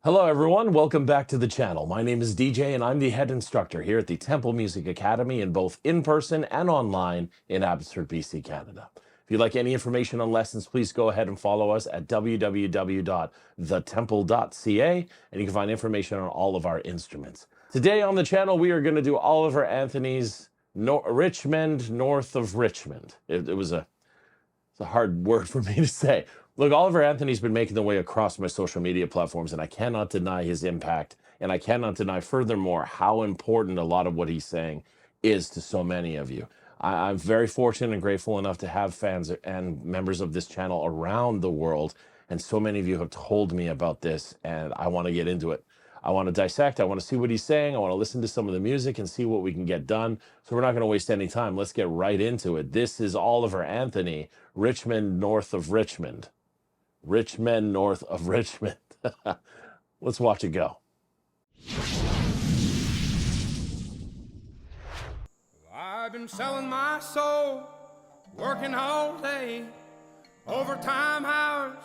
Hello everyone, welcome back to the channel. My name is DJ and I'm the head instructor here at the Temple Music Academy in both in-person and online in Abbotsford, BC, Canada. If you'd like any information on lessons, please go ahead and follow us at www.thetemple.ca and you can find information on all of our instruments. Today on the channel, we are going to do Oliver Anthony's Richmond, north of Richmond. It's a hard word for me to say. Look, Oliver Anthony's been making the way across my social media platforms, and I cannot deny his impact, and I cannot deny, furthermore, how important a lot of what he's saying is to so many of you. I'm very fortunate and grateful enough to have fans and members of this channel around the world, and so many of you have told me about this, and I want to get into it. I want to dissect, I want to see what he's saying, I want to listen to some of the music and see what we can get done. So we're not going to waste any time. Let's get right into it. This is Oliver Anthony, Richmond, north of Richmond. Richmond, north of Richmond. Let's watch it go. I've been selling my soul, working all day, overtime hours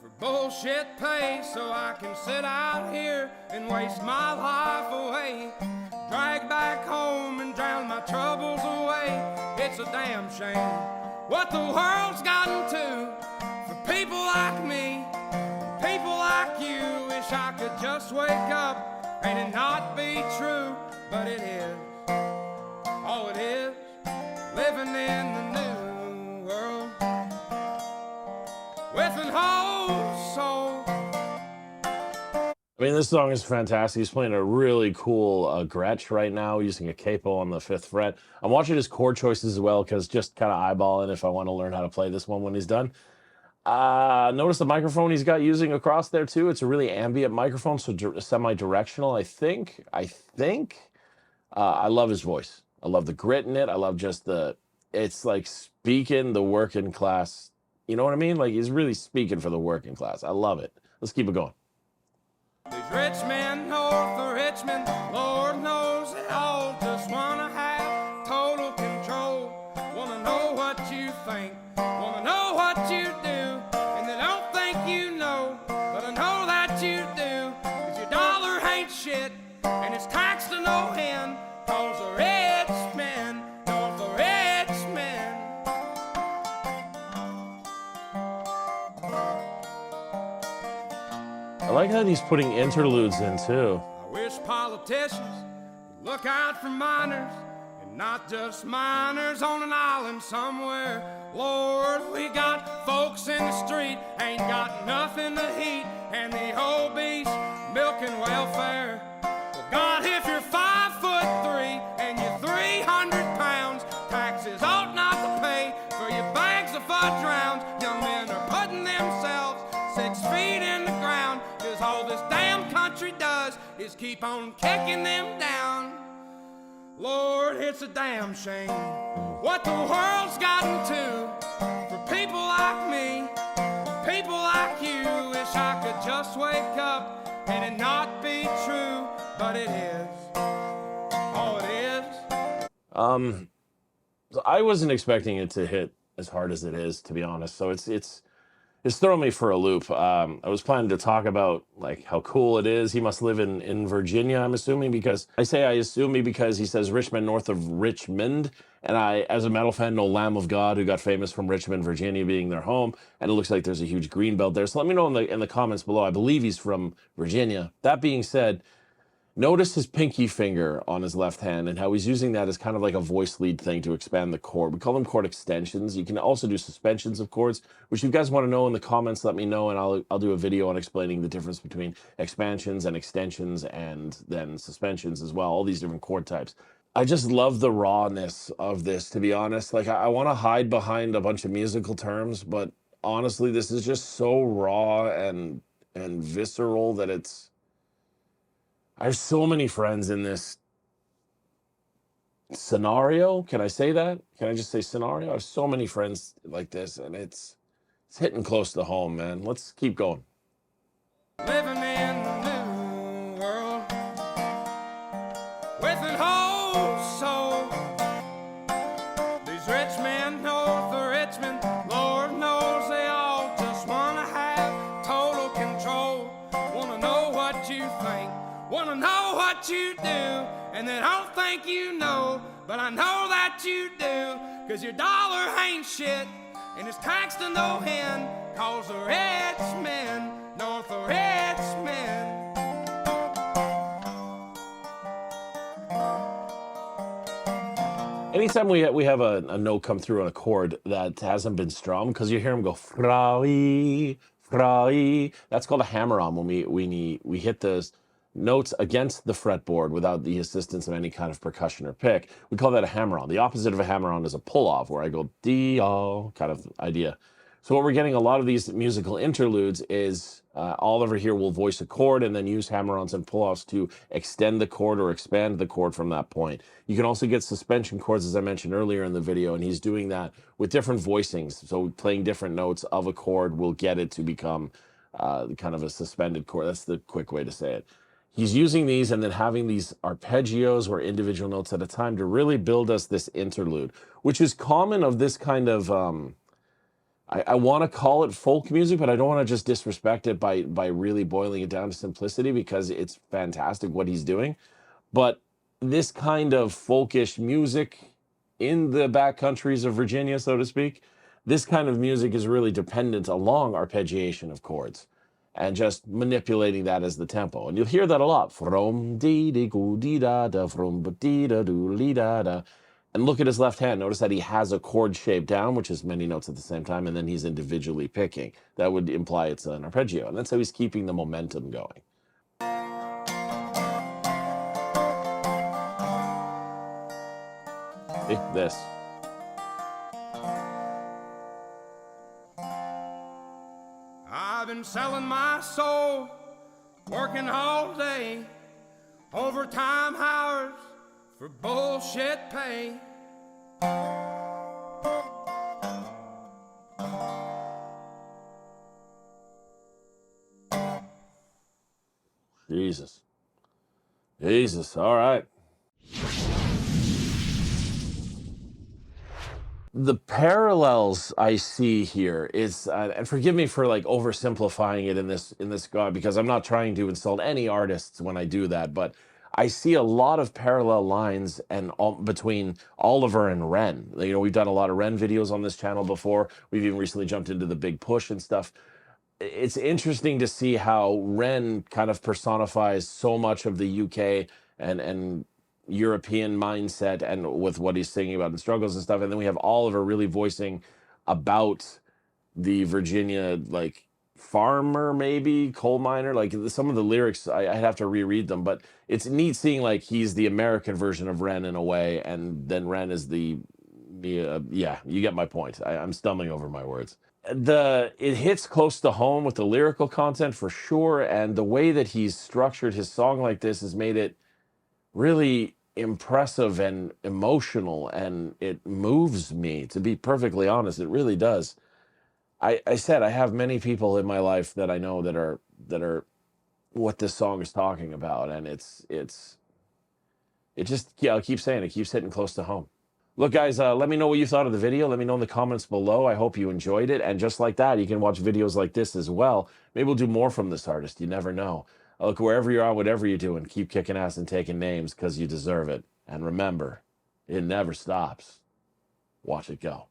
for bullshit pay, so I can sit out here and waste my life away, drag back home and drown my troubles away. It's a damn shame what the world's gotten to for people like me, people like you. Wish I could just wake up and it not be true, but it is. Oh, it is living in the new world with an whole soul. I mean, this song is fantastic. He's playing a really cool Gretsch right now, using a capo on the 5th fret. I'm watching his chord choices as well, because just kind of eyeballing if I want to learn how to play this one when he's done. Notice the microphone he's got using across there too. It's a really ambient microphone, so semi-directional, I think. I love his voice. I love the grit in it. I love just it's like speaking the working class. You know what I mean? Like, he's really speaking for the working class. I love it. Let's keep it going. These rich men north of Richmond, Lord knows they all just wanna have total control. Wanna know what you think, wanna know what you do, and they don't think you know, but I know that you do. 'Cause your dollar ain't shit, and it's taxed to no end, 'cause the rich men north of Richmond. I like how he's putting interludes in too. I wish politicians would look out for miners, and not just miners on an island somewhere. Lord, we got folks in the street, ain't got nothing to eat, and the obese milking welfare. Well, God, if you're 5'3" and you're 300 pounds, taxes ought not to pay for your bags of fudge rounds. Young men are putting themselves 6 feet in the ground, 'cause all this damn country does is keep on kicking them down. Lord, it's a damn shame what the world's gotten to for people like me, people like you. Wish I could just wake up and it not be true, but it is. Oh, it is. So I wasn't expecting it to hit as hard as it is, to be honest. So it's throwing me for a loop. I was planning to talk about like how cool it is. He must live in Virginia, I'm assuming, because I assume because he says Richmond, north of Richmond. And I, as a metal fan, know Lamb of God, who got famous from Richmond, Virginia being their home. And it looks like there's a huge green belt there. So let me know in the comments below. I believe he's from Virginia. That being said, notice his pinky finger on his left hand and how he's using that as kind of like a voice lead thing to expand the chord. We call them chord extensions. You can also do suspensions of chords, which you guys want to know in the comments, let me know, and I'll do a video on explaining the difference between expansions and extensions and then suspensions as well, all these different chord types. I just love the rawness of this, to be honest. Like, I want to hide behind a bunch of musical terms, but honestly, this is just so raw and visceral that I have so many friends in this scenario. Can I say that? Can I just say scenario? I have so many friends like this, and it's hitting close to home, man. Let's keep going. Living in the new world with an whole soul. These rich men north of Richmond, Lord knows they all just wanna have total control. Wanna know what what you think, wanna know what you do, and then I don't think you know, but I know that you do, 'cause your dollar ain't shit, and it's taxed to no end, 'cause the rich men, north the rich men. Anytime we have a note come through on a chord that hasn't been strummed, because you hear him go frai, frai, that's called a hammer on when we hit the notes against the fretboard without the assistance of any kind of percussion or pick. We call that a hammer on. The opposite of a hammer on is a pull off, where I go D-all kind of idea. So what we're getting a lot of these musical interludes is Oliver here will voice a chord and then use hammer-ons and pull-offs to extend the chord or expand the chord from that point. You can also get suspension chords, as I mentioned earlier in the video, and he's doing that with different voicings. So playing different notes of a chord will get it to become kind of a suspended chord. That's the quick way to say it. He's using these and then having these arpeggios or individual notes at a time to really build us this interlude, which is common of this kind of... I want to call it folk music, but I don't want to just disrespect it by really boiling it down to simplicity, because it's fantastic what he's doing. But this kind of folkish music in the backcountries of Virginia, so to speak, this kind of music is really dependent along arpeggiation of chords and just manipulating that as the tempo. And you'll hear that a lot. From dee dee goo dee da da, from ba dee da doo lee da da. And look at his left hand. Notice that he has a chord shape down, which is many notes at the same time, and then he's individually picking. That would imply it's an arpeggio, and that's how he's keeping the momentum going. See, this. I've been selling my soul, working all day, overtime hours for bullshit pay. Jesus. Jesus, all right. The parallels I see here is, and forgive me for like oversimplifying it in this God, because I'm not trying to insult any artists when I do that, but I see a lot of parallel lines and between Oliver and Ren. You know, we've done a lot of Ren videos on this channel before. We've even recently jumped into the Big Push and stuff. It's interesting to see how Ren kind of personifies so much of the UK and European mindset and with what he's singing about and struggles and stuff. And then we have Oliver really voicing about the Virginia, like, farmer, maybe coal miner. Like, some of the lyrics, I'd have to reread them, but it's neat seeing like he's the American version of Ren in a way, and then Ren is the yeah, you get my point. I'm stumbling over my words. It hits close to home with the lyrical content for sure, and the way that he's structured his song like this has made it really impressive and emotional, and it moves me, to be perfectly honest. It really does. I said I have many people in my life that I know that are what this song is talking about, and it just, yeah, I'll keep saying it keeps hitting close to home. Look, guys, let me know what you thought of the video. Let me know in the comments below. I hope you enjoyed it, and just like that, you can watch videos like this as well. Maybe we'll do more from this artist. You never know. Look, wherever you are, whatever you're doing, keep kicking ass and taking names, because you deserve it. And remember, it never stops. Watch it go.